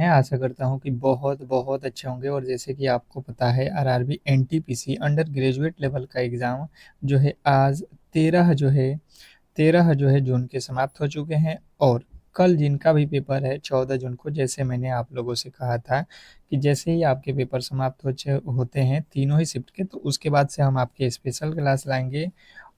हैं? आशा करता हूँ कि बहुत अच्छे होंगे और जैसे कि आपको पता है RRB NTPC under graduate level का एग्ज़ाम जो है आज 13 जो है 13 जो है जून के समाप्त हो चुके हैं और कल जिनका भी पेपर है 14 जून को जैसे मैंने आप लोगों से कहा था कि जैसे ही आपके पेपर समाप्त होते हैं तीनों ही शिफ्ट के तो उसके बाद से हम आपके स्पेशल क्लास लाएँगे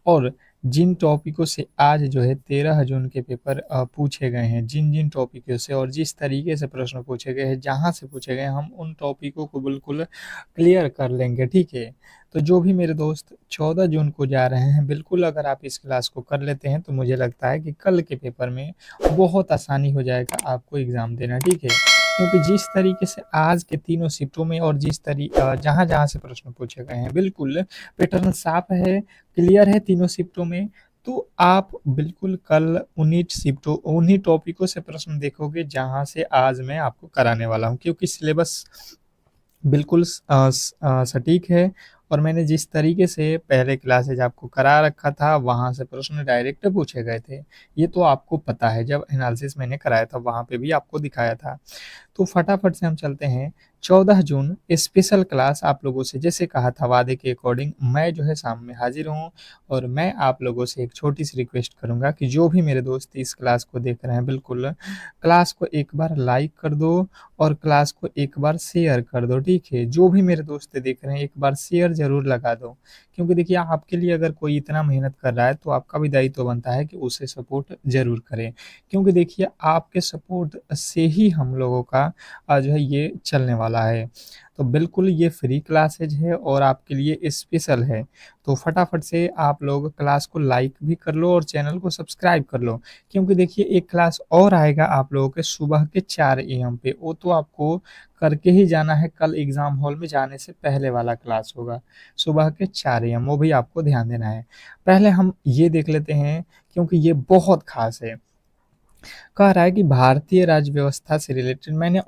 और जिन टॉपिकों से आज जो है 13 जून के पेपर पूछे गए हैं, जिन-जिन टॉपिकों से और जिस तरीके से प्रश्न पूछे गए हैं, जहाँ से पूछे गए हैं, हम उन टॉपिकों को बिल्कुल क्लियर कर लेंगे, ठीक है? तो जो भी मेरे दोस्त 14 जून को जा रहे हैं, बिल्कुल अगर आप इस क्लास को कर लेते हैं, तो मुझे लगता है कि कल के पेपर में बहुत आसानी हो जाएगा आपको एग्ज़ाम देना, ठीक है? क्योंकि जिस तरीके से आज के तीनों शिफ्टों में और जहाँ-जहाँ से प्रश्न पूछे गए हैं, बिल्कुल पैटर्न साफ है, क्लियर है तीनों शिफ्टों में, तो आप बिल्कुल कल उन्हीं टॉपिकों से प्रश्न देखोगे जहाँ से आज मैं आपको कराने वाला हूँ क्योंकि सिलेबस बिल्कुल सटीक है और मैंने जिस तरीके से पहले क्लासेज आपको करा रखा था, वहाँ से प्रश्न डायरेक्ट पूछे गए थे। ये तो आपको पता है, जब एनालिसिस मैंने कराया था, वहाँ पे भी आपको दिखाया था। तो फटाफट से हम चलते हैं 14 जून स्पेशल क्लास आप लोगों से जैसे कहा था वादे के अकॉर्डिंग मैं जो है शाम में हाजिर हूँ और मैं आप लोगों से एक छोटी-सी रिक्वेस्ट करूँगा कि जो भी मेरे दोस्त इस क्लास को देख रहे हैं बिल्कुल क्लास को एक बार लाइक कर दो और क्लास को एक बार शेयर कर दो, ठीक है? जो भी मेरे दोस्त देख रहे हैं एक बार शेयर ज़रूर लगा दो, क्योंकि देखिए आपके लिए अगर कोई इतना मेहनत कर रहा है तो आपका भी दायित्व बनता है कि उसे सपोर्ट ज़रूर करें। क्योंकि देखिए आपके सपोर्ट से ही हम लोगों का जो है ये चलने वाला है। तो बिल्कुल ये फ्री क्लासेज है और आपके लिए स्पेशल है। तो फटाफट से आप लोग क्लास को लाइक भी कर लो और चैनल को सब्सक्राइब कर लो। क्योंकि देखिए एक क्लास और आएगा आप लोगों के सुबह के 4 एएम पे, वो तो आपको करके ही जाना है, कल एग्ज़ाम हॉल में जाने से पहले वाला क्लास होगा, सुबह के 4 एएम वो भी आपको ध्यान देना है। पहले हम ये देख लेते हैं क्योंकि ये बहुत ख़ास है। कह रहा है कि भारतीय राज्य व्यवस्था से रिलेटेड मैंने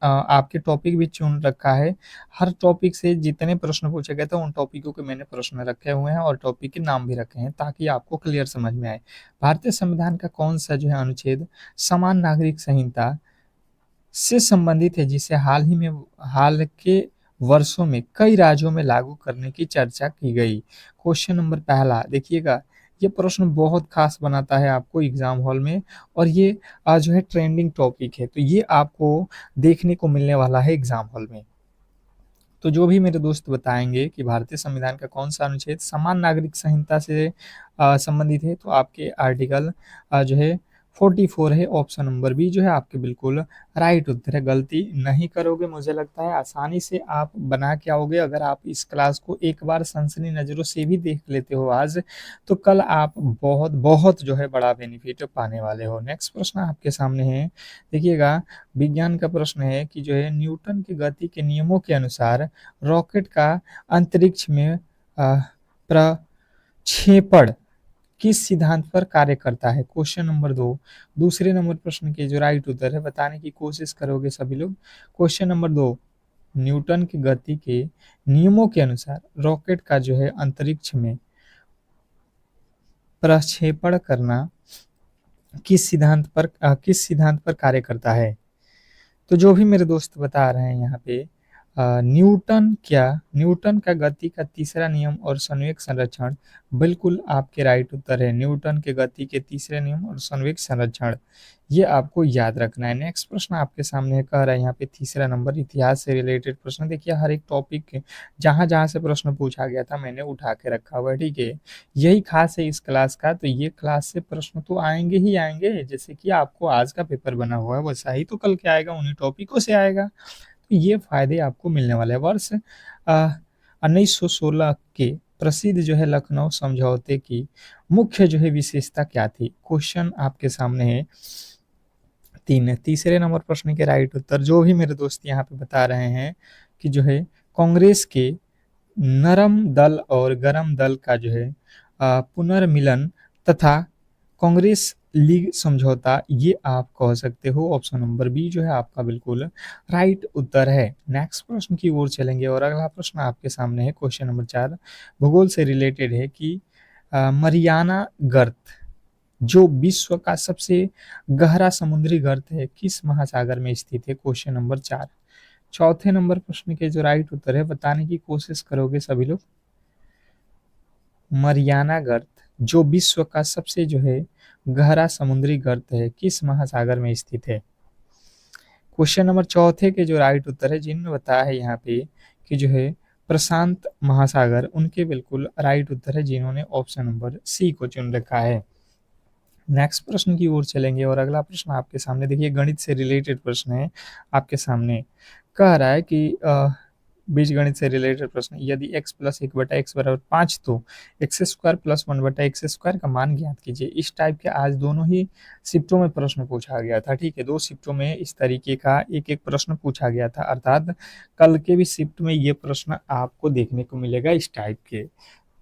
आपके टॉपिक भी चुन रखा है। हर टॉपिक से जितने प्रश्न पूछे गए थे उन टॉपिकों के मैंने प्रश्न रखे हुए हैं और टॉपिक के नाम भी रखे हैं ताकि आपको क्लियर समझ में आए। भारतीय संविधान का कौन-सा जो है अनुच्छेद समान नागरिक संहिता से संबंधित है जिसे हाल के वर्षों में कई राज्यों में लागू करने की चर्चा की गई। क्वेश्चन नंबर पहला देखिएगा, ये प्रश्न बहुत खास बनाता है आपको एग्जाम हॉल में और ये जो है ट्रेंडिंग टॉपिक है, तो ये आपको देखने को मिलने वाला है एग्जाम हॉल में। तो जो भी मेरे दोस्त बताएंगे कि भारतीय संविधान का कौन सा अनुच्छेद समान नागरिक संहिता से संबंधित है, तो आपके आर्टिकल जो है 44 है, ऑप्शन नंबर बी जो है आपके बिल्कुल राइट उत्तर है। गलती नहीं करोगे, मुझे लगता है आसानी से आप बना के आओगे अगर आप इस क्लास को एक बार सनसनी नज़रों से भी देख लेते हो आज, तो कल आप बहुत बहुत जो है बड़ा बेनिफिट पाने वाले हो। नेक्स्ट प्रश्न आपके सामने है, देखिएगा विज्ञान का प्रश्न है कि जो है न्यूटन की गति के नियमों के अनुसार रॉकेट का अंतरिक्ष में प्रक्षेपण किस सिद्धांत पर कार्य करता है? क्वेश्चन नंबर 2 दूसरे नंबर प्रश्न के जो राइट उत्तर है बताने की कोशिश करोगे सभी लोग। क्वेश्चन नंबर 2 न्यूटन की गति के नियमों के अनुसार रॉकेट का जो है अंतरिक्ष में प्रक्षेपण करना किस सिद्धांत पर कार्य करता है? तो जो भी मेरे दोस्त बता रहे हैं यहाँ पे न्यूटन का गति का तीसरा नियम और संवेग संरक्षण, बिल्कुल आपके राइट उत्तर है। न्यूटन के गति के तीसरे नियम और संवेग संरक्षण, ये आपको याद रखना है। नेक्स्ट प्रश्न आपके सामने कह रहा है यहाँ पे तीसरा नंबर इतिहास से रिलेटेड प्रश्न। देखिए हर एक टॉपिक जहाँ जहाँ से प्रश्न पूछा गया था मैंने उठा के रखा हुआ है, ठीक है? यही खास है इस क्लास का, तो ये क्लास से प्रश्न तो आएंगे ही आएंगे, जैसे कि आपको आज का पेपर बना हुआ है वैसा ही तो कल के आएगा, उन्हीं टॉपिकों से आएगा। तो ये फायदे आपको मिलने वाले हैं। वर्ष 1916 के प्रसिद्ध जो है लखनऊ समझौते की मुख्य जो है विशेषता क्या थी? क्वेश्चन आपके सामने है। तीसरे नंबर प्रश्न के राइट उत्तर जो भी मेरे दोस्त यहाँ पे बता रहे हैं कि जो है कांग्रेस के नरम दल और गरम दल का जो है पुनर्मिलन तथा कांग्रेस लीग समझौता, ये आप कह सकते हो। ऑप्शन नंबर बी जो है आपका बिल्कुल राइट उत्तर है। नेक्स्ट प्रश्न की ओर चलेंगे और अगला प्रश्न आपके सामने है क्वेश्चन नंबर 4 भूगोल से रिलेटेड है कि मरियाना गर्त जो विश्व का सबसे गहरा समुद्री गर्त है किस महासागर में स्थित है? Question number 4। चौथे नंबर प्रश्न के जो राइट उत्तर है बताने की कोशिश करोगे सभी लोग। मरियाना गर्त जो विश्व का सबसे जो है गहरा समुद्री गर्त है किस महासागर में स्थित है? क्वेश्चन नंबर चौथे के जो राइट उत्तर है जिन्होंने बताया है यहाँ पे कि जो है प्रशांत महासागर, उनके बिल्कुल राइट उत्तर है जिन्होंने ऑप्शन नंबर सी को चुन रखा है। नेक्स्ट प्रश्न की ओर चलेंगे और अगला प्रश्न आपके सामने देखिए गणित से रिलेटेड प्रश्न है आपके सामने। कह रहा है कि बीजगणित से रिलेटेड प्रश्न, यदि x प्लस 1/x बराबर 5 तो x square plus 1/x square का मान ज्ञात कीजिए। इस टाइप के आज दोनों ही शिफ्टों में प्रश्न पूछा गया था, ठीक है। दो शिफ्टों में इस तरीके का एक एक प्रश्न पूछा गया था, अर्थात कल के भी शिफ्ट में ये प्रश्न आपको देखने को मिलेगा इस टाइप के,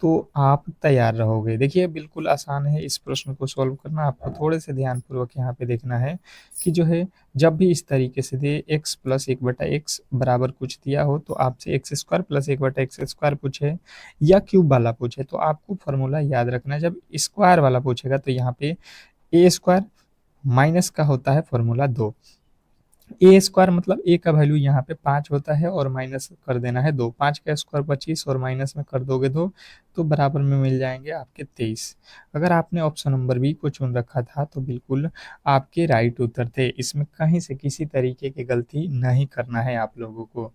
तो आप तैयार रहोगे। देखिए बिल्कुल आसान है इस प्रश्न को सॉल्व करना, आपको थोड़े से ध्यानपूर्वक यहाँ पे देखना है कि जो है जब भी इस तरीके से दे x प्लस 1/x बराबर कुछ दिया हो तो आपसे x square plus 1/x square पूछे या क्यूब वाला पूछे तो आपको फॉर्मूला याद रखना है। जब स्क्वायर वाला पूछेगा तो यहाँ पे ए स्क्वायर माइनस का होता है फॉर्मूला 2, ए स्क्वायर मतलब ए का वैल्यू यहाँ पे 5 होता है और माइनस कर देना है 2, 5 का स्क्वायर 25 और माइनस में कर दोगे 2 तो बराबर में मिल जाएंगे आपके 23। अगर आपने ऑप्शन नंबर बी को चुन रखा था तो बिल्कुल आपके राइट उत्तर थे, इसमें कहीं से किसी तरीके की गलती नहीं करना है आप लोगों को।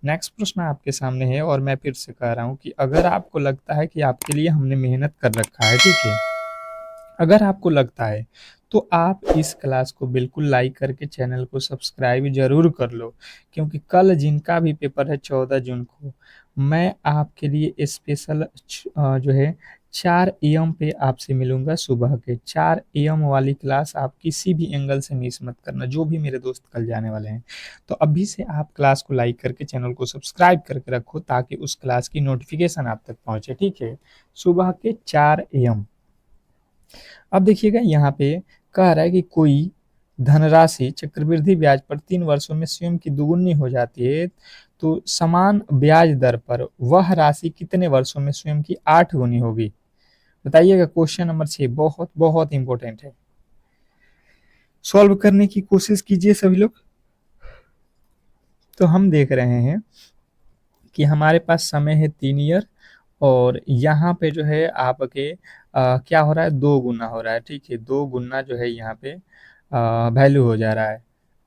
नेक्स्ट प्रश्न आपके सामने है और मैं फिर से कह रहा हूँ कि अगर आपको लगता है कि आपके लिए हमने मेहनत कर रखा है, ठीक है, अगर आपको लगता है तो आप इस क्लास को बिल्कुल लाइक करके चैनल को सब्सक्राइब जरूर कर लो, क्योंकि कल जिनका भी पेपर है 14 जून को मैं आपके लिए स्पेशल जो है 4 AM पे आपसे मिलूंगा। सुबह के 4 AM वाली क्लास आप किसी भी एंगल से मिस मत करना, जो भी मेरे दोस्त कल जाने वाले हैं। तो अभी से आप क्लास को लाइक करके चैनल को सब्सक्राइब करके रखो ताकि उस क्लास की नोटिफिकेशन आप तक पहुंचे, ठीक है। सुबह के 4 AM। अब देखिएगा यहाँ पे कह रहा है कि कोई धनराशि चक्रवृद्धि ब्याज पर 3 वर्षों में स्वयं की दुगुनी हो जाती है, तो समान ब्याज दर पर वह राशि कितने वर्षों में स्वयं की 8 गुनी होगी? बताइएगा। क्वेश्चन नंबर 6 बहुत बहुत इंपॉर्टेंट है, सॉल्व करने की कोशिश कीजिए सभी लोग। तो हम देख रहे हैं कि हमारे पास समय है 3 ईयर और यहाँ पे जो है आपके क्या हो रहा है, 2 गुना हो रहा है, ठीक है। 2 गुना जो है यहाँ पे वैल्यू हो जा रहा है,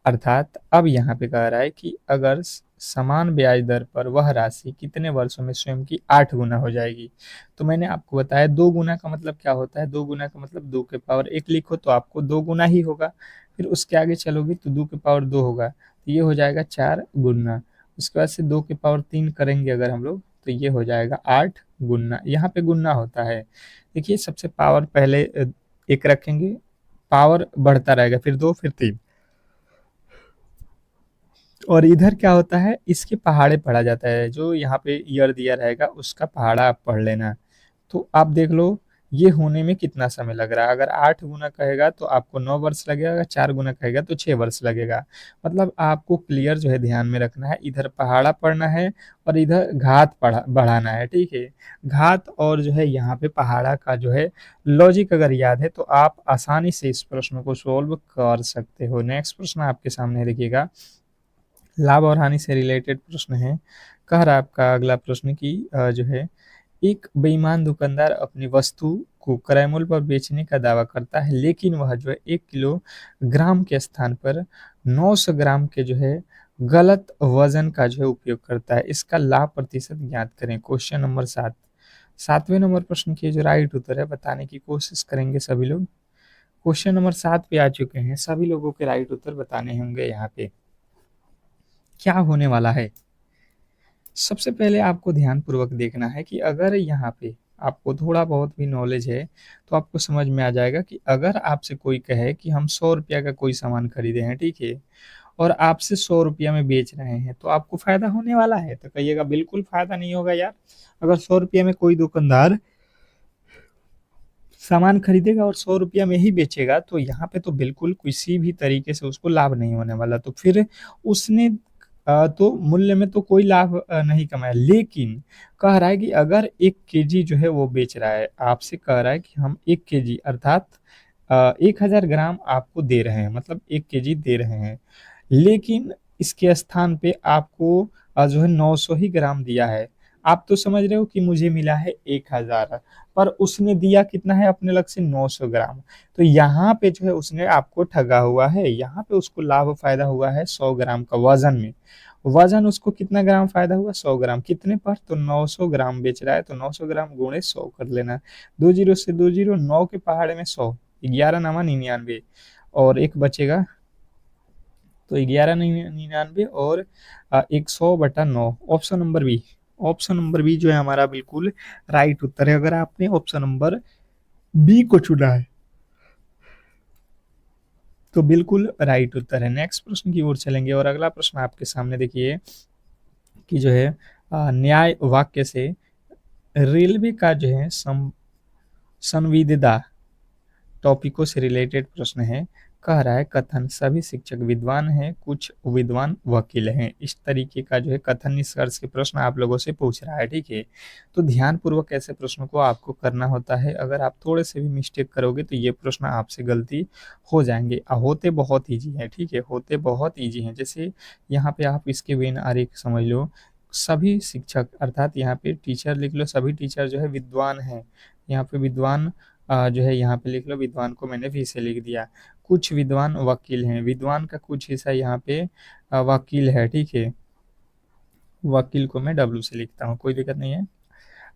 अर्थात अब यहाँ पे कह रहा है कि अगर समान ब्याज दर पर वह राशि कितने वर्षों में स्वयं की 8 गुना हो जाएगी। तो मैंने आपको बताया 2 गुना का मतलब क्या होता है, 2 गुना का मतलब 2 के पावर 1 लिखो तो आपको 2 गुना ही होगा, फिर उसके आगे चलोगे तो 2 के पावर 2 होगा तो ये हो जाएगा 4 गुना, उसके बाद से 2 के पावर 3 करेंगे अगर हम लोग तो ये हो जाएगा 8 गुना, यहाँ पे गुना होता है। देखिए सबसे पावर पहले एक रखेंगे, पावर बढ़ता रहेगा, फिर 2 फिर 3 और इधर क्या होता है इसके पहाड़े पढ़ा जाता है, जो यहाँ पे ईयर दिया रहेगा उसका पहाड़ा आप पढ़ लेना। तो आप देख लो ये होने में कितना समय लग रहा है, अगर 8 गुना कहेगा तो आपको 9 वर्ष लगेगा, अगर 4 गुना कहेगा तो 6 वर्ष लगेगा। मतलब आपको क्लियर जो है ध्यान में रखना है, इधर पहाड़ा पढ़ना है और इधर घात बढ़ाना है, ठीक है। घात और जो है यहाँ पे पहाड़ा का जो है लॉजिक अगर याद है तो आप आसानी से इस प्रश्न को सोल्व कर सकते हो। नेक्स्ट प्रश्न आपके सामने देखिएगा, लाभ और हानि से रिलेटेड प्रश्न है। कह रहा है आपका अगला प्रश्न कि जो है एक बेईमान दुकानदार अपनी वस्तु को क्रय मूल्य पर बेचने का दावा करता है, लेकिन वह जो है 1 किलोग्राम के स्थान पर 900 ग्राम के जो है गलत वजन का जो है उपयोग करता है। इसका लाभ प्रतिशत ज्ञात करें। Question number 7। 7वें नंबर प्रश्न के जो राइट उत्तर है बताने की कोशिश करेंगे सभी लोग। क्वेश्चन नंबर 7 पे आ चुके हैं, सभी लोगों के राइट उत्तर बताने होंगे। यहाँ पे क्या होने वाला है, सबसे पहले आपको ध्यानपूर्वक देखना है कि अगर यहाँ पे आपको थोड़ा बहुत भी नॉलेज है तो आपको समझ में आ जाएगा कि अगर आपसे कोई कहे कि हम 100 रुपया का कोई सामान खरीदे हैं, ठीक है, और आपसे 100 रुपया में बेच रहे हैं तो आपको फायदा होने वाला है? तो कहिएगा बिल्कुल फायदा नहीं होगा यार। अगर 100 रुपया में कोई दुकानदार सामान खरीदेगा और 100 रुपया में ही बेचेगा तो यहाँ पे तो बिल्कुल किसी भी तरीके से उसको लाभ नहीं होने वाला, तो फिर उसने तो मूल्य में तो कोई लाभ नहीं कमाया। लेकिन कह रहा है कि अगर 1 केजी जो है वो बेच रहा है, आपसे कह रहा है कि हम 1 केजी अर्थात 1000 ग्राम आपको दे रहे हैं, मतलब 1 केजी दे रहे हैं, लेकिन इसके स्थान पे आपको जो है 900 ही ग्राम दिया है। आप तो समझ रहे हो कि मुझे मिला है 1000, पर उसने दिया कितना है अपने लग से 900 ग्राम। तो यहाँ पे जो है उसने आपको ठगा हुआ है, यहाँ पे उसको लाभ फायदा हुआ है 100 ग्राम का वजन में। वजन उसको कितना ग्राम फायदा हुआ, 100 ग्राम, कितने पर, तो 900 ग्राम बेच रहा है, तो 900 ग्राम गुणे 100 कर लेना। 20 से 20, 9 के पहाड़े में 100, 11 नामा 99, और एक बचेगा, तो 1199 और 100/9, option number B. Option number B जो है हमारा बिल्कुल राइट उत्तर है, अगर आपने ऑप्शन नंबर बी को चुना है तो बिल्कुल राइट उत्तर है। नेक्स्ट प्रश्न की ओर चलेंगे, और अगला प्रश्न आपके सामने देखिए कि जो है न्याय वाक्य से रेलवे का जो है संविदा टॉपिकों से रिलेटेड प्रश्न है। कह रहा है कथन सभी शिक्षक विद्वान हैं, कुछ विद्वान वकील हैं। इस तरीके का जो है कथन निष्कर्ष के प्रश्न आप लोगों से पूछ रहा है, ठीक है। तो ध्यानपूर्वक ऐसे प्रश्नों को आपको करना होता है, अगर आप थोड़े से भी मिस्टेक करोगे तो ये प्रश्न आपसे गलती हो जाएंगे। होते बहुत ईजी हैं, ठीक है, होते बहुत ईजी हैं। जैसे यहाँ पे आप इसके वेन आरेख समझ लो, सभी शिक्षक अर्थात यहाँ पे टीचर लिख लो, सभी टीचर जो है विद्वान हैं। यहाँ पे विद्वान जो है यहाँ पे लिख लो, विद्वान को मैंने भी से लिख दिया। कुछ विद्वान वकील हैं, विद्वान का कुछ हिस्सा यहाँ पे वकील है, ठीक है। वकील को मैं डब्ल्यू से लिखता हूँ, कोई दिक्कत नहीं है।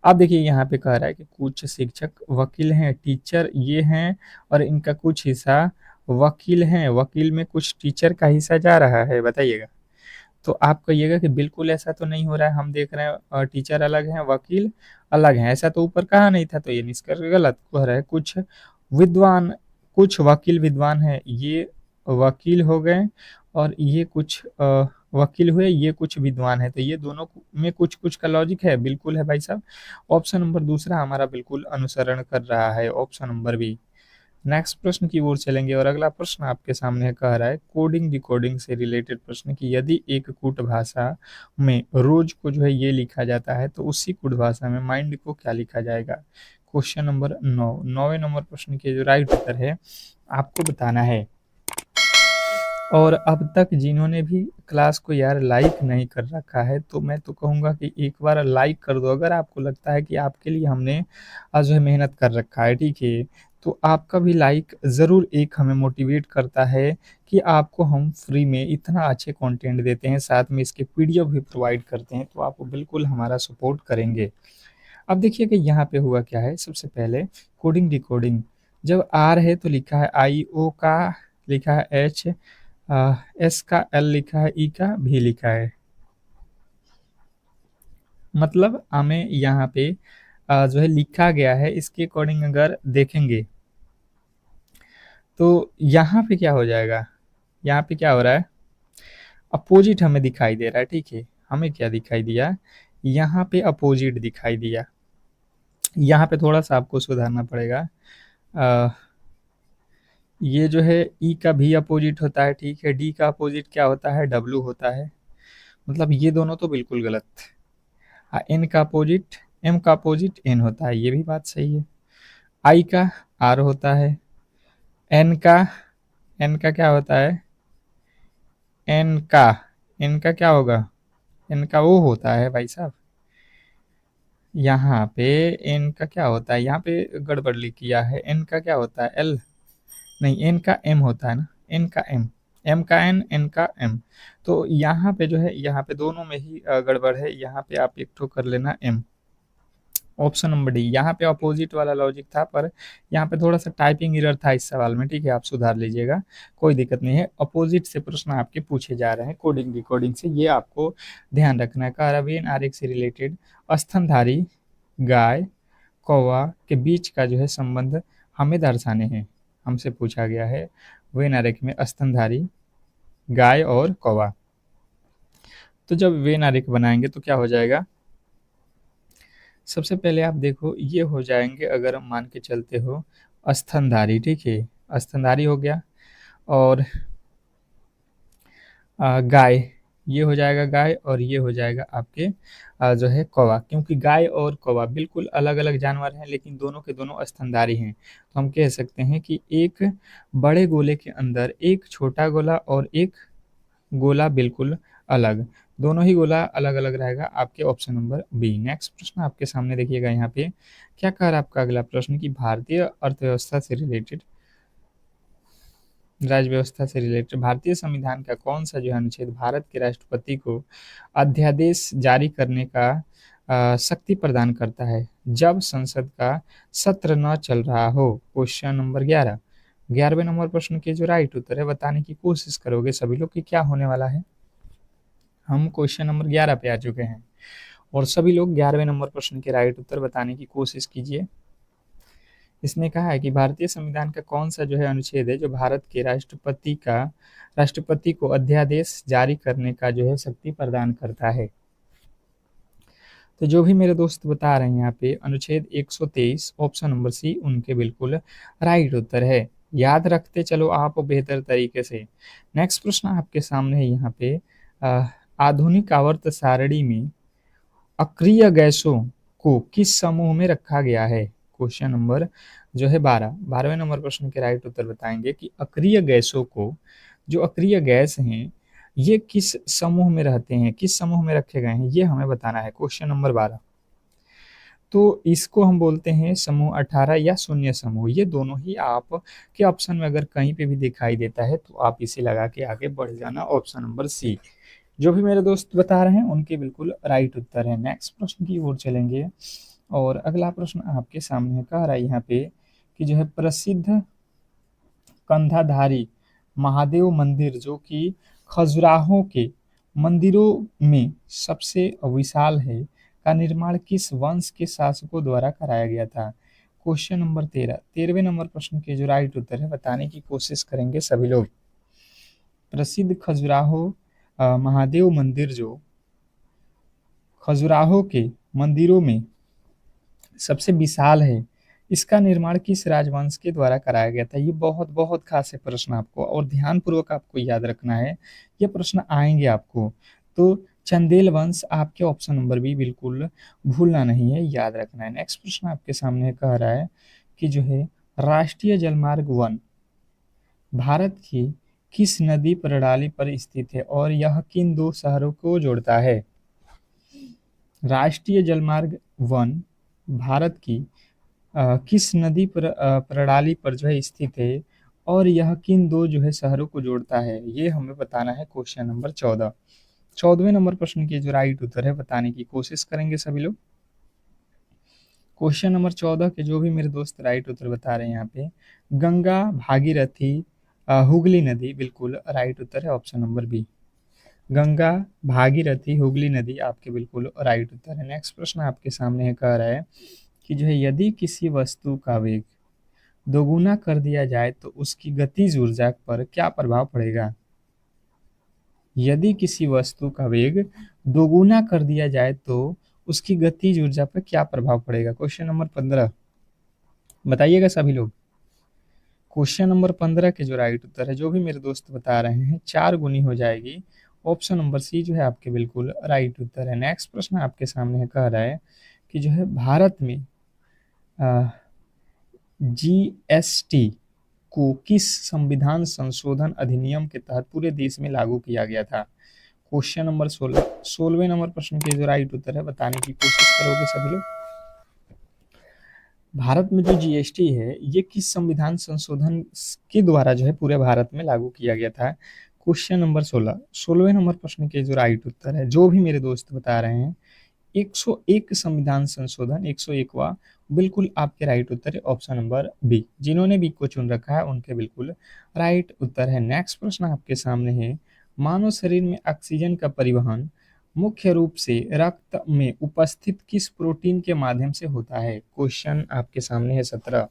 अब देखिए यहाँ पे कह रहा है कि कुछ शिक्षक वकील हैं, टीचर ये हैं, और इनका कुछ हिस्सा वकील हैं। वकील में कुछ टीचर का हिस्सा जा रहा है, बताइएगा। तो आप कहिएगा कि बिल्कुल ऐसा तो नहीं हो रहा है, हम देख रहे हैं टीचर अलग हैं, वकील अलग हैं, ऐसा तो ऊपर कहा नहीं था, तो ये निष्कर्ष गलत कह रहा है। कुछ विद्वान, कुछ वकील विद्वान है, ये वकील हो गए, और ये कुछ वकील हुए, ये कुछ विद्वान है, तो ये दोनों में कुछ कुछ का लॉजिक है, बिल्कुल है भाई साहब। ऑप्शन नंबर दूसरा हमारा बिल्कुल अनुसरण कर रहा है, ऑप्शन नंबर बी। नेक्स्ट प्रश्न की ओर चलेंगे, और अगला प्रश्न आपके सामने कह रहा है कोडिंग डिकोडिंग से रिलेटेड प्रश्न कि यदि एक कूट भाषा में रोज को जो है ये लिखा जाता है, तो उसी कूट भाषा में माइंड को क्या लिखा जाएगा। क्वेश्चन नंबर 9, 9वें नंबर प्रश्न के जो राइट उत्तर है आपको बताना है। और अब तक जिन्होंने भी क्लास को यार लाइक नहीं कर रखा है, तो मैं तो कहूँगा कि एक बार लाइक कर दो, अगर आपको लगता है कि आपके लिए हमने आज जो है मेहनत कर रखा है, ठीक है। तो आपका भी लाइक ज़रूर एक हमें मोटिवेट करता है कि आपको हम फ्री में इतना अच्छे कंटेंट देते हैं, साथ में इसके पीडीएफ भी प्रोवाइड करते हैं, तो आप बिल्कुल हमारा सपोर्ट करेंगे। अब देखिए कि यहाँ पे हुआ क्या है, सबसे पहले कोडिंग डिकोडिंग, जब आर है तो लिखा है आई, ओ का लिखा है एच, एस का एल लिखा है, ई का भी लिखा है, मतलब हमें यहाँ पे जो है लिखा गया है, इसके अकॉर्डिंग अगर देखेंगे तो यहाँ पे क्या हो जाएगा, यहाँ पे क्या हो रहा है, अपोजिट हमें दिखाई दे रहा है, ठीक है। हमें क्या दिखाई दिया, यहाँ पे अपोजिट दिखाई दिया। यहाँ पे थोड़ा सा आपको सुधारना पड़ेगा। अ, ये जो है ई का भी अपोजिट होता है, ठीक है। डी का अपोजिट क्या होता है, डब्ल्यू होता है, मतलब ये दोनों तो बिल्कुल गलत। एन का अपोजिट, एम का अपोजिट एन होता है, ये भी बात सही है। आई का आर होता है, एन का, एन का क्या होता है, एन का, एन का क्या होगा, एन का वो होता है भाई साहब। यहाँ पे एन का क्या होता है, यहाँ पे गड़बड़ लिख किया है, एन का क्या होता है, एल नहीं, एन का एम होता है ना, एन का एम, एम का एन, एन का एम। तो यहाँ पे जो है, यहाँ पे दोनों में ही गड़बड़ है, यहाँ पे आप एक ठो कर लेना एम, ऑप्शन नंबर डी। यहाँ पे अपोजिट वाला लॉजिक था, पर यहाँ पे थोड़ा सा टाइपिंग एरर था इस सवाल में, ठीक है, आप सुधार लीजिएगा, कोई दिक्कत नहीं है। अपोजिट से प्रश्न आपके पूछे जा रहे हैं कोडिंग डिकोडिंग से, ये आपको ध्यान रखना है। कार्यान्वयन आरेख से रिलेटेड स्तनधारी गाय कौवा के बीच का जो है संबंध हमें दर्शाने हैं, हमसे पूछा गया है। वेन आरेख में स्तनधारी गाय और कौवा, तो जब वेन आरेख बनाएंगे तो क्या हो जाएगा, सबसे पहले आप देखो ये हो जाएंगे, अगर हम मान के चलते हो स्तनधारी, ठीक है, स्तनधारी हो गया, और गाय, ये हो जाएगा गाय और ये हो जाएगा आपके जो है कौवा, क्योंकि गाय और कौवा बिल्कुल अलग-अलग जानवर हैं लेकिन दोनों के दोनों स्तनधारी हैं। तो हम कह सकते हैं कि एक बड़े गोले के अंदर एक छोटा गोला और एक गोला बिल्कुल अलग, दोनों ही गोला अलग-अलग रहेगा, आपके ऑप्शन नंबर बी। नेक्स्ट प्रश्न आपके सामने देखिएगा यहाँ पे, क्या कह रहा है आपका अगला प्रश्न कि भारतीय अर्थव्यवस्था से रिलेटेड, राज्य व्यवस्था से रिलेटेड भारतीय संविधान का कौन सा जो है अनुच्छेद भारत के राष्ट्रपति को अध्यादेश जारी करने का शक्ति प्रदान करता है जब संसद का सत्र न चल रहा हो? Question number 11। 11वें नंबर प्रश्न के जो राइट उत्तर है बताने की कोशिश करोगे सभी लोग कि क्या होने वाला है। हम क्वेश्चन नंबर 11 पे आ चुके हैं और सभी लोग 11वें नंबर प्रश्न के राइट उत्तर बताने की कोशिश कीजिए। इसने कहा है कि भारतीय संविधान का कौन सा जो है अनुच्छेद है जो भारत के राष्ट्रपति को अध्यादेश जारी करने का जो है शक्ति प्रदान करता है। तो जो भी मेरे दोस्त बता रहे हैं यहाँ पे अनुच्छेद 123 ऑप्शन नंबर सी उनके बिल्कुल राइट उत्तर है। याद रखते चलो आप बेहतर तरीके से। नेक्स्ट प्रश्न आपके सामने है यहाँ पे, आधुनिक आवर्त सारणी में अक्रिय गैसों को किस समूह में रखा गया है? क्वेश्चन नंबर जो है 12वें नंबर प्रश्न के राइट उत्तर बताएंगे कि अक्रिय गैसों को, जो अक्रिय गैस हैं ये किस समूह में रहते हैं, किस समूह में रखे गए हैं, ये हमें बताना है। क्वेश्चन नंबर 12, तो इसको हम बोलते हैं समूह 18 या शून्य समूह। ये दोनों ही आप के ऑप्शन में अगर कहीं पे भी दिखाई देता है तो आप इसे लगा के आगे बढ़ जाना, ऑप्शन नंबर सी। जो भी मेरे दोस्त बता रहे हैं उनके बिल्कुल राइट उत्तर है। नेक्स्ट प्रश्न की ओर चलेंगे और अगला प्रश्न आपके सामने कह रहा है यहाँ पे कि जो है प्रसिद्ध कंधाधारी महादेव मंदिर जो कि खजुराहो के मंदिरों में सबसे विशाल है का निर्माण किस वंश के शासकों द्वारा कराया गया था? क्वेश्चन नंबर 13वें नंबर प्रश्न के जो राइट उत्तर है बताने की कोशिश करेंगे सभी लोग। प्रसिद्ध खजुराहो महादेव मंदिर जो खजुराहो के मंदिरों में सबसे विशाल है, इसका निर्माण किस राजवंश के द्वारा कराया गया था? ये बहुत बहुत खास है प्रश्न आपको और ध्यानपूर्वक आपको याद रखना है, ये प्रश्न आएंगे आपको। तो चंदेल वंश आपके ऑप्शन नंबर बी बिल्कुल भूलना नहीं है, याद रखना है। नेक्स्ट प्रश्न आपके सामने कह रहा है कि जो है राष्ट्रीय जलमार्ग 1 भारत की किस नदी प्रणाली पर स्थित है और यह किन दो शहरों को जोड़ता है? राष्ट्रीय जलमार्ग 1 भारत की किस नदी प्रणाली पर जो है स्थित है और यह किन दो जो है शहरों को जोड़ता है, ये हमें बताना है। Question number 14। 14वें नंबर प्रश्न के जो राइट उत्तर है बताने की कोशिश करेंगे सभी लोग। क्वेश्चन नंबर 14 के जो भी मेरे दोस्त राइट उत्तर बता रहे हैं यहाँ पे, गंगा भागीरथी हुगली नदी बिल्कुल राइट उत्तर है, option number B. Ganga Bhagirathi Hooghly नदी आपके बिल्कुल राइट उत्तर है। नेक्स्ट प्रश्न आपके सामने है, कह रहा है कि जो है यदि किसी वस्तु का वेग दोगुना कर दिया जाए तो उसकी गतिज ऊर्जा पर क्या प्रभाव पड़ेगा? यदि किसी वस्तु का वेग दोगुना कर दिया जाए तो उसकी गतिज ऊर्जा पर क्या प्रभाव पड़ेगा? क्वेश्चन नंबर 15 बताइएगा सभी लोग। क्वेश्चन नंबर 15 के जो राइट उत्तर है जो भी मेरे दोस्त बता रहे हैं 4 गुनी हो जाएगी, ऑप्शन नंबर सी जो है आपके बिल्कुल राइट उत्तर है। नेक्स्ट प्रश्न आपके सामने है, कह रहा है कि जो है भारत में जीएसटी को किस संविधान संशोधन अधिनियम के तहत पूरे देश में लागू किया गया था? क्वेश्चन नंबर 16वें नंबर प्रश्न के जो राइट उत्तर है बताने की कोशिश करोगे सभी लोग। भारत में जो जीएसटी है ये किस संविधान संशोधन के द्वारा जो है पूरे भारत में लागू किया गया था? क्वेश्चन नंबर 16वें नंबर प्रश्न के जो राइट उत्तर है जो भी मेरे दोस्त बता रहे हैं 101 संविधान संशोधन 101वां बिल्कुल आपके राइट उत्तर है, ऑप्शन नंबर बी। जिन्होंने बी को चुन रखा है उनके बिल्कुल राइट उत्तर है। नेक्स्ट प्रश्न आपके सामने है, मानव शरीर में ऑक्सीजन का परिवहन मुख्य रूप से रक्त में उपस्थित किस प्रोटीन के माध्यम से होता है? क्वेश्चन आपके सामने है 17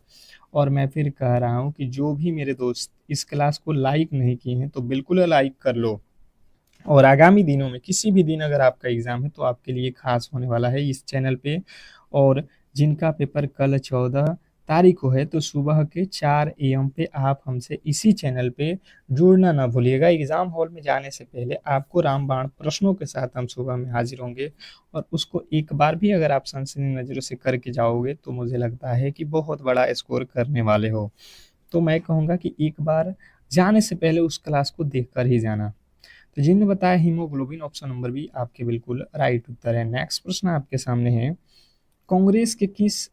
और मैं फिर कह रहा हूं कि जो भी मेरे दोस्त इस क्लास को लाइक नहीं किए हैं तो बिल्कुल लाइक कर लो और आगामी दिनों में किसी भी दिन अगर आपका एग्जाम है तो आपके लिए खास होने वाला है इस चैनल पे। और जिनका पेपर कल 14 तारीख को है, तो सुबह के 4 AM पे आप हमसे इसी चैनल पे जुड़ना ना भूलिएगा। एग्ज़ाम हॉल में जाने से पहले आपको रामबाण प्रश्नों के साथ हम सुबह में हाज़िर होंगे और उसको एक बार भी अगर आप सनसनी नज़रों से करके जाओगे, तो मुझे लगता है कि बहुत बड़ा स्कोर करने वाले हो। तो मैं कहूँगा कि एक बार जाने से पहले उस क्लास को देख कर ही जाना। तो जिन्होंने बताया हीमोग्लोबिन, ऑप्शन नंबर बी आपके बिल्कुल राइट उत्तर है। नेक्स्ट प्रश्न आपके सामने है, कांग्रेस के किस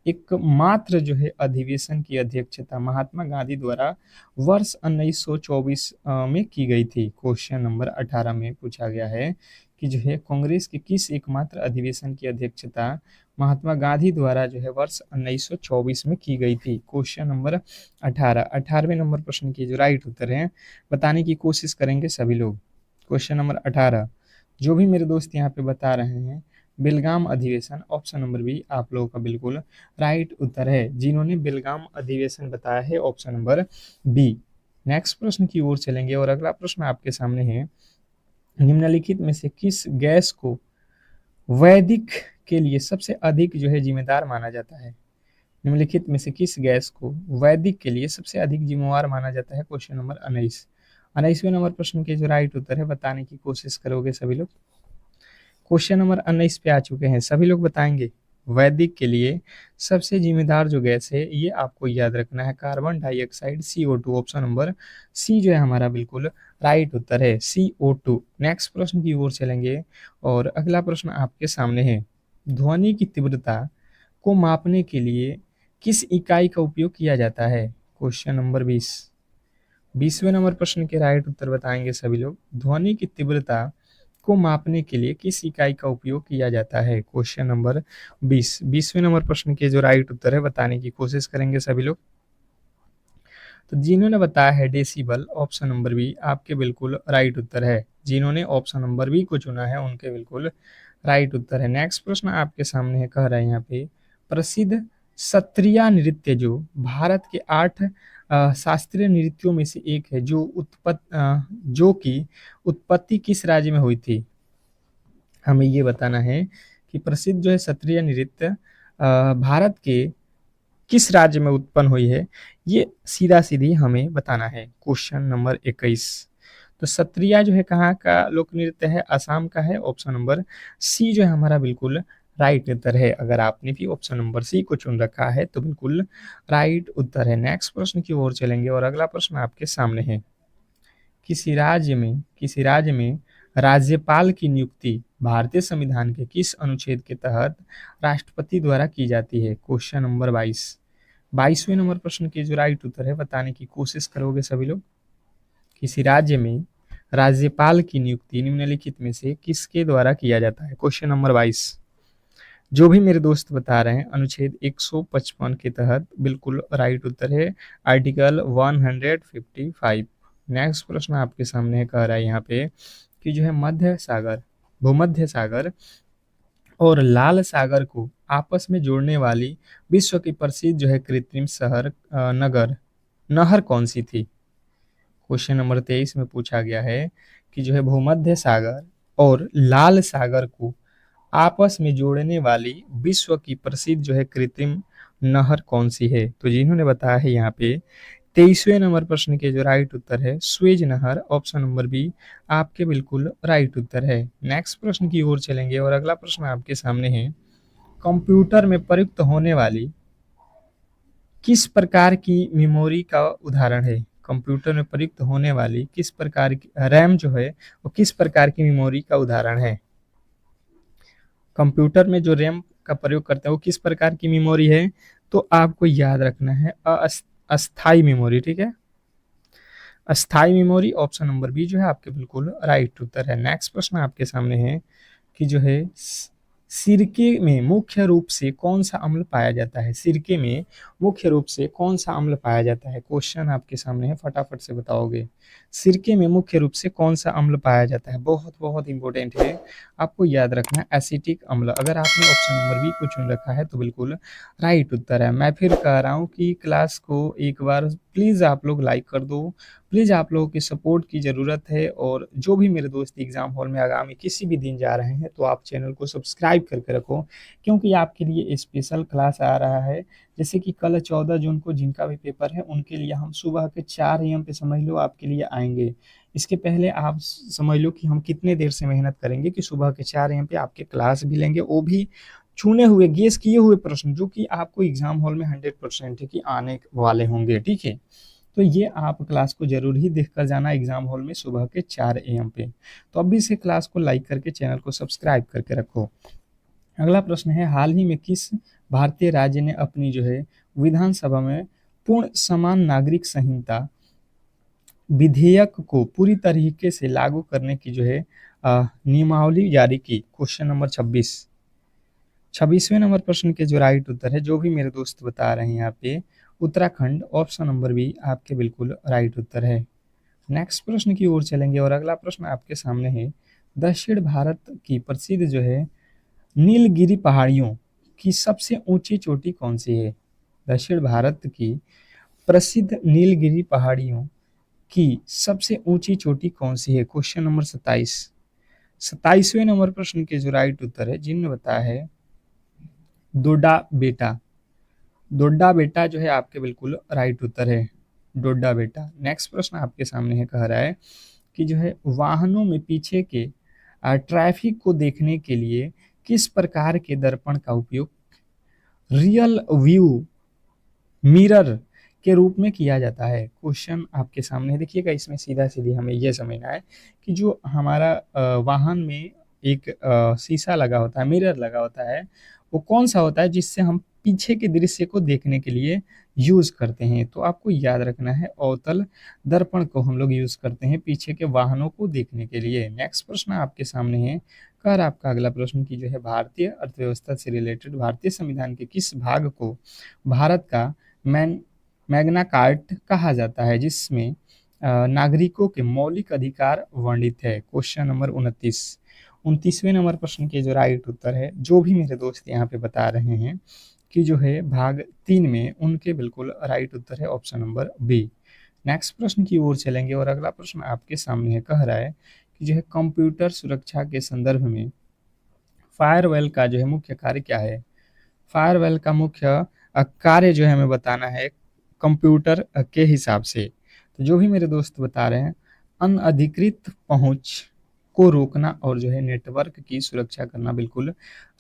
एकमात्र जो है अधिवेशन की अध्यक्षता महात्मा गांधी द्वारा वर्ष 1924 में की गई थी। क्वेश्चन नंबर 18 में पूछा गया है कि जो है कांग्रेस के किस एकमात्र अधिवेशन की अध्यक्षता महात्मा गांधी द्वारा जो है वर्ष 1924 में की गई थी। क्वेश्चन नंबर 18, 18वें नंबर प्रश्न की जो राइट उत्तर है बताने की कोशिश करेंगे सभी लोग। क्वेश्चन नंबर 18, जो भी मेरे दोस्त यहाँ पे बता रहे हैं बेलगाम अधिवेशन, ऑप्शन नंबर बी आप लोगों का बिल्कुल राइट उत्तर है। जिन्होंने बेलगाम अधिवेशन बताया है ऑप्शन नंबर बी। नेक्स्ट प्रश्न की ओर चलेंगे और अगला प्रश्न आपके सामने है, निम्नलिखित में से किस गैस को वैदिक के लिए सबसे अधिक जो है जिम्मेदार माना जाता है। निम्नलिखित में से किस गैस को वैदिक के लिए सबसे अधिक जिम्मेवार माना जाता है। क्वेश्चन नंबर 19, 19वें नंबर प्रश्न के जो राइट उत्तर है बताने की कोशिश करोगे सभी लोग। क्वेश्चन नंबर 19 पे आ चुके हैं, सभी लोग बताएंगे। वैदिक के लिए सबसे जिम्मेदार जो गैस है ये आपको याद रखना है, carbon dioxide CO2। Option number C जो है हमारा बिल्कुल राइट उत्तर है, CO2। नेक्स्ट प्रश्न की ओर चलेंगे और अगला प्रश्न आपके सामने है, ध्वनि की तीव्रता को मापने के लिए किस इकाई का उपयोग किया जाता है। क्वेश्चन नंबर 20, 20वें नंबर प्रश्न के राइट उत्तर बताएंगे सभी लोग। ध्वनि की तीव्रता को मापने के लिए किस इकाई का उपयोग किया जाता है। क्वेश्चन नंबर 20, 20वें नंबर प्रश्न के जो राइट उत्तर है बताने की कोशिश करेंगे सभी लोग। तो जिन्होंने बताया है डेसिबल, ऑप्शन नंबर बी आपके बिल्कुल राइट उत्तर है। जिन्होंने ऑप्शन नंबर बी को चुना है उनके बिल्कुल राइट उत्तर है। नेक्स्ट प्रश्न आपके सामने है, कह रहा है यहाँ पे, प्रसिद्ध सत्रिया नृत्य जो भारत के 8 शास्त्रीय नृत्यों में से एक है, जो की उत्पत्ति किस राज्य में हुई थी। हमें ये बताना है कि प्रसिद्ध जो है सत्रिय नृत्य भारत के किस राज्य में उत्पन्न हुई है, ये सीधा सीधी हमें बताना है। क्वेश्चन नंबर 21, तो सत्रिया जो है कहाँ का लोक नृत्य है, असम का है। ऑप्शन नंबर सी जो है हमारा बिल्कुल राइट उत्तर है। अगर आपने भी ऑप्शन नंबर सी को चुन रखा है तो बिल्कुल राइट उत्तर है। नेक्स्ट प्रश्न की ओर चलेंगे और अगला प्रश्न आपके सामने है, किसी राज्य में राज्यपाल की नियुक्ति भारतीय संविधान के किस अनुच्छेद के तहत राष्ट्रपति द्वारा की जाती है। क्वेश्चन नंबर 22, 22वें नंबर प्रश्न के जो राइट उत्तर है बताने की कोशिश करोगे सभी लोग। किसी राज्य में राज्यपाल की नियुक्ति निम्नलिखित में से किसके द्वारा किया जाता है। क्वेश्चन नंबर 22, जो भी मेरे दोस्त बता रहे हैं अनुच्छेद 155 के तहत बिल्कुल राइट उत्तर है, आर्टिकल 155। नेक्स्ट प्रश्न आपके सामने कह रहा है यहाँ पे कि जो है मध्य सागर, भूमध्य सागर और लाल सागर को आपस में जोड़ने वाली विश्व की प्रसिद्ध जो है कृत्रिम शहर नहर कौन सी थी। क्वेश्चन नंबर 23 में पूछा गया है कि जो है भूमध्य सागर और लाल सागर को आपस में जोड़ने वाली विश्व की प्रसिद्ध जो है कृत्रिम नहर कौन सी है। तो जिन्होंने बताया है यहाँ पे 23वें नंबर प्रश्न के जो राइट उत्तर है स्वेज नहर। ऑप्शन नंबर बी आपके बिल्कुल राइट उत्तर है। नेक्स्ट प्रश्न की ओर चलेंगे और अगला प्रश्न आपके सामने है, कंप्यूटर में प्रयुक्त होने वाली किस प्रकार की मेमोरी का उदाहरण है। कंप्यूटर में प्रयुक्त होने वाली किस प्रकार की रैम जो है वो किस प्रकार की मेमोरी का उदाहरण है। कंप्यूटर में जो रैम का प्रयोग करते हैं वो किस प्रकार की मेमोरी है, तो आपको याद रखना है अस्थाई मेमोरी। ठीक है, अस्थाई मेमोरी। ऑप्शन नंबर बी जो है आपके बिल्कुल राइट उत्तर है। नेक्स्ट प्रश्न आपके सामने है कि जो है सिरके में मुख्य रूप से कौन सा अम्ल पाया जाता है। सिरके में मुख्य रूप से कौन सा अम्ल पाया जाता है। क्वेश्चन आपके सामने है, फटाफट से बताओगे। सिरके में मुख्य रूप से कौन सा अम्ल पाया जाता है, बहुत बहुत इंपॉर्टेंट है, आपको याद रखना है एसिटिक अम्ल। अगर आपने ऑप्शन नंबर बी को चुन रखा है तो बिल्कुल राइट उत्तर है। मैं फिर कह रहा हूँ कि क्लास को एक बार प्लीज़ आप लोग लाइक कर दो। प्लीज़ आप लोगों की सपोर्ट की ज़रूरत है, और जो भी मेरे दोस्त एग्ज़ाम हॉल में आगामी किसी भी दिन जा रहे हैं तो आप चैनल को सब्सक्राइब करके रखो, क्योंकि आपके लिए स्पेशल क्लास आ रहा है। जैसे कि कल 14 जून को जिनका भी पेपर है उनके लिए हम सुबह के 4 AM पे समझ लो आपके लिए आएँगे। इसके पहले आप समझ लो कि हम कितने देर से मेहनत करेंगे कि सुबह के 4 AM पे आपके क्लास भी लेंगे, वो भी चुने हुए, गेस किए हुए प्रश्न जो कि आपको एग्जाम हॉल में 100% है कि आने वाले होंगे, ठीक है। तो ये आप क्लास को जरूर ही देख कर जाना एग्जाम हॉल में सुबह के 4 AM पे। तो अभी से क्लास को लाइक करके चैनल को सब्सक्राइब करके रखो। अगला प्रश्न है, हाल ही में किस भारतीय राज्य ने अपनी जो है विधानसभा में पूर्ण समान नागरिक संहिता विधेयक को पूरी तरीके से लागू करने की जो है नियमावली जारी की? क्वेश्चन नंबर 26वें नंबर प्रश्न के जो राइट उत्तर है, जो भी मेरे दोस्त बता रहे हैं यहाँ पे, उत्तराखंड, ऑप्शन नंबर बी आपके बिल्कुल राइट उत्तर है। नेक्स्ट प्रश्न की ओर चलेंगे, और अगला प्रश्न आपके सामने है, दक्षिण भारत की प्रसिद्ध जो है नीलगिरी पहाड़ियों की सबसे ऊंची चोटी कौन सी है? दक्षिण भारत की प्रसिद्ध नीलगिरी पहाड़ियों की सबसे ऊंची चोटी कौन सी है? क्वेश्चन नंबर 27वें नंबर प्रश्न के जो राइट उत्तर है, जिनने बताया है डोडा बेटा। डोडा बेटा जो है आपके बिल्कुल राइट उत्तर है, डोडा बेटा। नेक्स्ट प्रश्न आपके सामने है, कह रहा है कि जो है वाहनों में पीछे के ट्रैफिक को देखने के लिए किस प्रकार के दर्पण का उपयोग रियल व्यू मिरर के रूप में किया जाता है? क्वेश्चन आपके सामने है। देखिएगा, इसमें सीधा सीधी हमें यह समझना है कि जो हमारा वाहन में एक शीशा लगा होता है, मिरर लगा होता है, वो कौन सा होता है जिससे हम पीछे के दृश्य को देखने के लिए यूज करते हैं? तो आपको याद रखना है, अवतल दर्पण को हम लोग यूज करते हैं पीछे के वाहनों को देखने के लिए। नेक्स्ट प्रश्न आपके सामने है, कर आपका अगला प्रश्न की जो है भारतीय अर्थव्यवस्था से रिलेटेड भारतीय संविधान के किस भाग को भारत का मैन मैग्ना कार्ट कहा जाता है, जिसमें नागरिकों के मौलिक अधिकार वर्णित है? क्वेश्चन नंबर 29वें नंबर प्रश्न के जो राइट उत्तर है, जो भी मेरे दोस्त यहाँ पे बता रहे हैं कि जो है भाग 3 में, उनके बिल्कुल राइट उत्तर है ऑप्शन नंबर बी। नेक्स्ट प्रश्न की ओर चलेंगे, और अगला प्रश्न आपके सामने है, कह रहा है कि जो है कंप्यूटर सुरक्षा के संदर्भ में फायरवॉल का जो है मुख्य कार्य क्या है? फायरवॉल का मुख्य कार्य जो है हमें बताना है कंप्यूटर के हिसाब से। तो जो भी मेरे दोस्त बता रहे हैं, अनधिकृत पहुंच को रोकना और जो है नेटवर्क की सुरक्षा करना बिल्कुल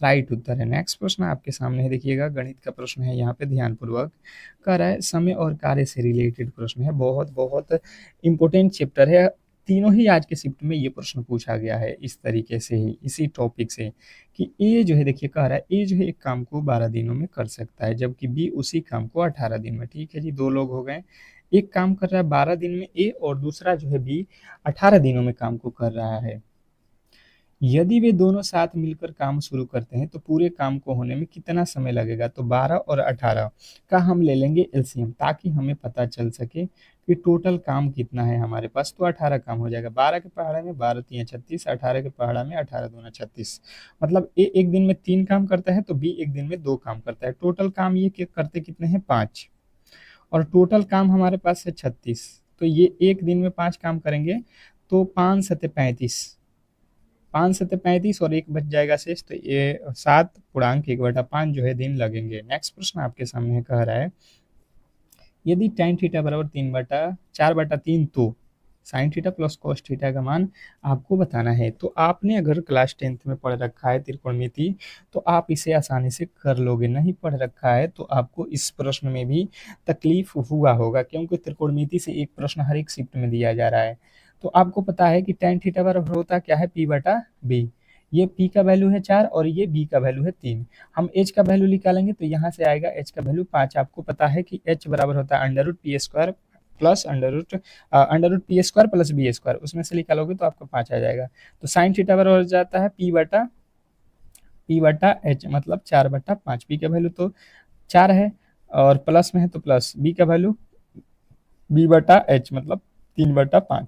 राइट उत्तर है। नेक्स्ट प्रश्न आपके सामने है, देखिएगा गणित का प्रश्न है, यहाँ पे ध्यानपूर्वक कर रहा है, समय और कार्य से रिलेटेड प्रश्न है, बहुत बहुत इंपॉर्टेंट चैप्टर है। तीनों ही आज के शिफ्ट में ये प्रश्न पूछा गया है इस तरीके से ही, इसी टॉपिक से, कि ए जो है, देखिए कह रहा है ए जो है एक काम को 12 दिनों में कर सकता है, जबकि बी उसी काम को 18 दिन में। ठीक है जी, दो लोग हो गए, एक काम कर रहा है 12 दिन में ए, और दूसरा जो है बी 18 दिनों में काम को कर रहा है। यदि वे दोनों साथ मिलकर काम शुरू करते हैं तो पूरे काम को होने में कितना समय लगेगा? तो 12 और 18 का हम ले लेंगे एलसीएम, ताकि हमें पता चल सके कि टोटल काम कितना है हमारे पास। तो 18 काम हो जाएगा, 12 के पहाड़े में 12 3 36, 18 के पहाड़ा में 18 दूना 36। मतलब ए एक दिन में 3 काम करता है तो बी एक दिन में 2 काम करता है। टोटल काम ये करते कितने हैं? 5। और टोटल काम हमारे पास है 36, तो ये एक दिन में 5 काम करेंगे, तो 5 सत्ते 35, 5 सत्ते 35 और एक बच जाएगा शेष, तो ये 7.1/5 जो है दिन लगेंगे। नेक्स्ट प्रश्न आपके सामने कह रहा है, यदि tan थीटा बराबर 4/3 तो sine theta plus cos theta का मान आपको बताना है। तो आपने अगर क्लास 10th में पढ़ रखा है त्रिकोणमिति, तो आप इसे आसानी से कर लोगे। नहीं पढ़ रखा है तो आपको इस प्रश्न में भी तकलीफ हुआ होगा, क्योंकि त्रिकोणमिति से एक प्रश्न हर एक शिफ्ट में दिया जा रहा है। तो आपको पता है कि tan थीटा बराबर होता क्या है? p/b। ये p का वैल्यू है 4 और ये b का वैल्यू है 3। हम h का वैल्यू निकालेंगे तो यहाँ से आएगा h का वैल्यू 5। आपको पता है कि h बराबर होता है √p² plus √p² plus b², उसमें से निकालोगे तो आपको 5 आ जाएगा। तो साइन थीटा बराबर हो जाता है p/h, मतलब 4/5। p का वैल्यू तो 4 है और प्लस में है तो प्लस, b का वैल्यू b/h मतलब 3/5।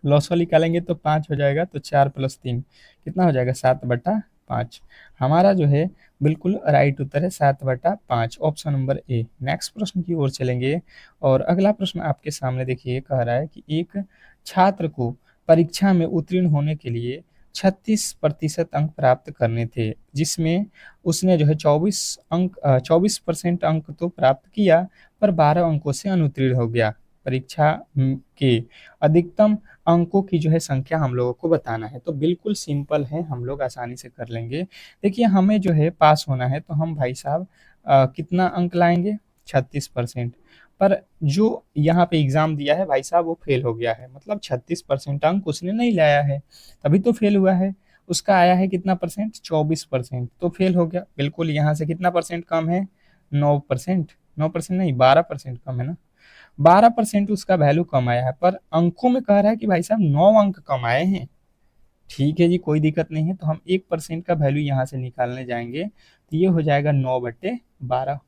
लॉस वाली निकालेंगे तो 5 हो जाएगा, तो 4 + 3 कितना हो जाएगा? 7/5। 5। हमारा जो है बिल्कुल राइट उत्तर है 7/5, ऑप्शन नंबर ए। नेक्स्ट प्रश्न की ओर चलेंगे और अगला प्रश्न आपके सामने देखिए कह रहा है कि एक छात्र को परीक्षा में उत्तीर्ण होने के लिए 36% अंक प्राप्त करने थे, जिसमें उसने जो है 24% अंक तो प्राप्त किया, पर 12 अंकों से अनुत्तीर्ण हो गया। परीक्षा के अधिकतम अंकों की जो है संख्या हम लोगों को बताना है। तो बिल्कुल सिंपल है, हम लोग आसानी से कर लेंगे। देखिए हमें जो है पास होना है तो हम भाई साहब कितना अंक लाएंगे, 36%। पर जो यहाँ पे एग्जाम दिया है भाई साहब वो फेल हो गया है, मतलब 36% अंक उसने नहीं लाया है, तभी तो फेल हुआ है। उसका आया है कितना परसेंट, 24%, तो फेल हो गया। बिल्कुल यहाँ से कितना परसेंट कम है, 9%। 9% नहीं, 12% कम है ना। 12% उसका वैल्यू कम आया है, पर अंकों में कह रहा है कि भाई साहब 9 अंक कम आए हैं। ठीक है जी, कोई दिक्कत नहीं है। तो हम 1% का वैल्यू यहाँ से निकालने जाएंगे तो ये हो जाएगा 9/12।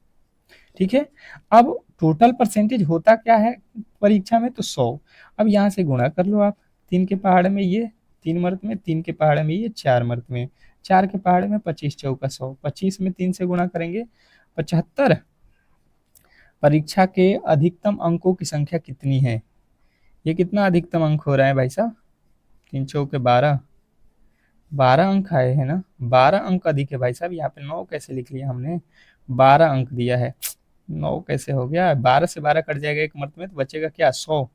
ठीक है। अब टोटल परसेंटेज होता क्या है परीक्षा में, तो 100। अब यहाँ से गुणा कर लो आप, 3 के पहाड़ में ये 3 मर्द में, 3 के पहाड़ में ये 4 मर्द में, 4 के पहाड़ में 25 चौका 100, 25 में 3 से गुणा करेंगे 75। परीक्षा के अधिकतम अंकों की संख्या कितनी है, ये कितना अधिकतम अंक हो रहा है भाई साहब, 3 चौके 12, 12 अंक आए हैं ना। 12 अंक अधिक है भाई साहब, यहाँ पे 9 कैसे लिख लिया हमने, 12 अंक दिया है, 9 कैसे हो गया, 12 से 12 कट जाएगा एक मर्त में तो बचेगा क्या, 100।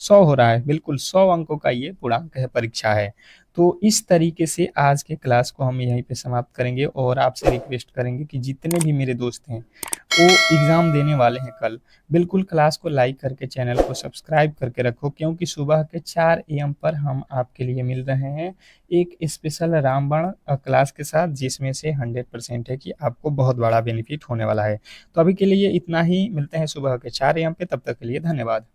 100 हो रहा है, बिल्कुल 100 अंकों का ये पूर्णांक है, परीक्षा है। तो इस तरीके से आज के क्लास को हम यहीं पे समाप्त करेंगे और आपसे रिक्वेस्ट करेंगे कि जितने भी मेरे दोस्त हैं वो एग्ज़ाम देने वाले हैं कल, बिल्कुल क्लास को लाइक करके चैनल को सब्सक्राइब करके रखो, क्योंकि सुबह के 4 AM पर हम आपके लिए मिल रहे हैं एक स्पेशल रामबाण क्लास के साथ, जिसमें से 100% है कि आपको बहुत बड़ा बेनिफिट होने वाला है। तो अभी के लिए इतना ही, मिलते हैं सुबह के 4 AM पे, तब तक के लिए धन्यवाद।